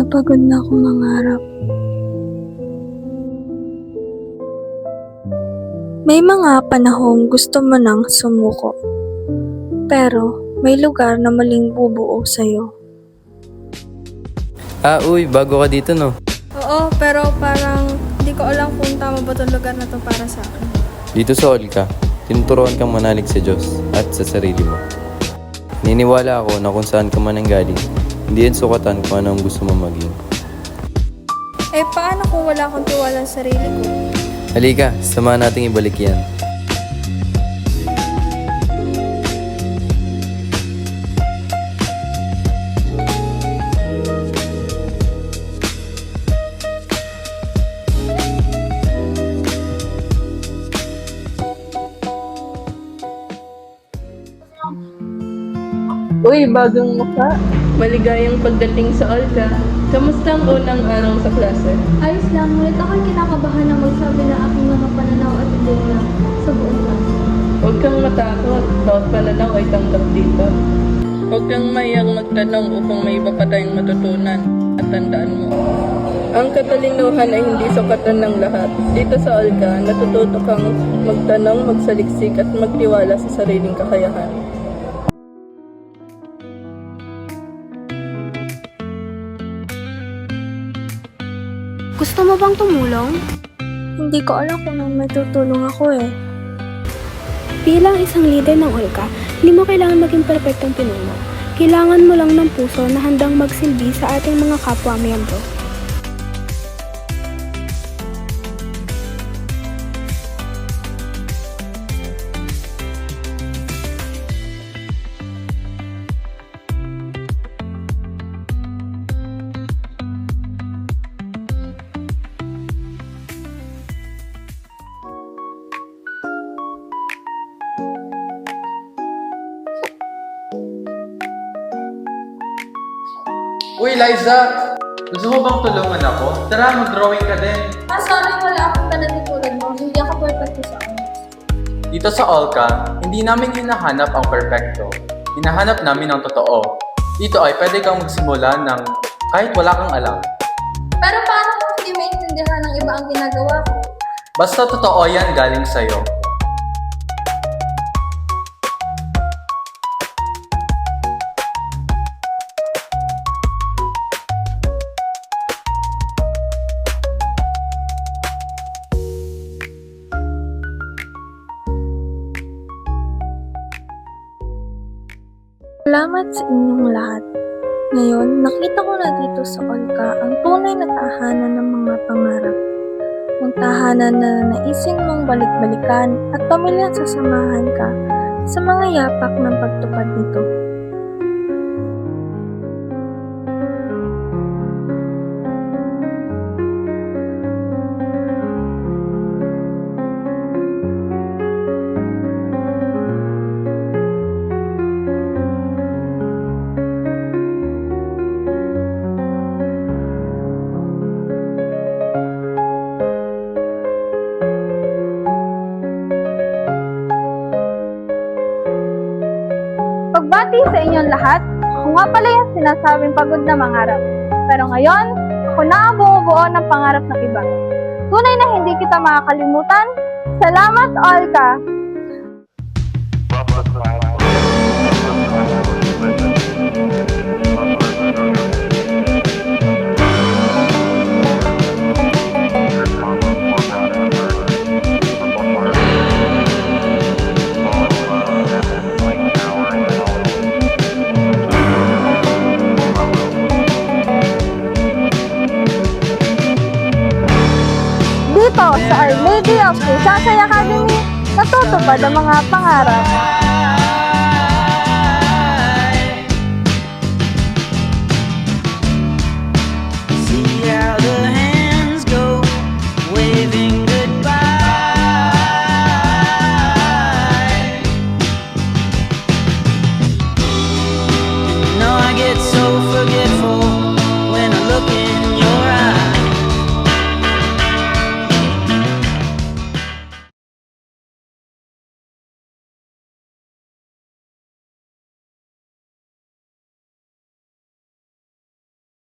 pagod na akong mangarap. May mga panahong gusto mo nang sumuko. Pero may lugar na maling bubuo sa'yo. Uy, bago ka dito, no? Oo, pero parang hindi ko alam kung tama ba itong lugar na to para sa akin. Dito sa Olka, tinuturuan kang manalig sa Diyos at sa sarili mo. Niniwala ako na kung saan ka man ang galing, hindi yan sukatan kung anong gusto mo maging. Paano kung wala akong tiwala sa sarili ko? Halika, samahan nating ibalik yan. Uy, bagong mukha. Maligayang pagdating sa Olga. Kamusta ang unang araw sa klase? Ayos lang, ngunit ako'y kinakabahan na magsabi ng aking mga pananaw at ideya sa buong klase. Huwag kang matakot. Bawat pananaw ay tanggap dito. Huwag kang mayang magtanong upang may iba pa tayong matutunan. At tandaan mo, ang katalinuhan ay hindi sukatan ng lahat. Dito sa Olga, natututo kang magtanong, magsaliksik at magtiwala sa sariling kakayahan. Gusto mo bang tumulong? Hindi ko alam kung may tutulong ako eh. Bilang isang leader ng Olga, hindi mo kailangan maging perfectong pinuno. Kailangan mo lang ng puso na handang magsilbi sa ating mga kapwa-miyembro. Uy, Liza! Gusto mo bang tulungan ako? Tara, mag-drawing ka din. Sorry, wala akong talent tulad mo. Hindi ako perfect sa akin. Dito sa Olka, hindi namin hinahanap ang perfecto. Hinahanap namin ang totoo. Dito ay pwede kang magsimula ng kahit wala kang alam. Pero paano kung hindi maintindihan ng iba ang ginagawa ko? Basta totoo yan galing sa'yo. Salamat sa inyong lahat. Ngayon, nakita ko na dito sa Olka ang tunay na tahanan ng mga pangarap. Ang tahanan na naisin mong balik-balikan at pamilyang sasamahan ka sa mga yapak ng pagtupad nito. Pagbati sa inyong lahat, ako nga pala yung sinasabing pagod na mangarap. Pero ngayon, ako na ang bumubuo ng pangarap ng iba. Tunay na hindi kita makakalimutan. Salamat, Olka! Dito sa Our Lady of Visayas Academy, natutupad ang mga pangarap.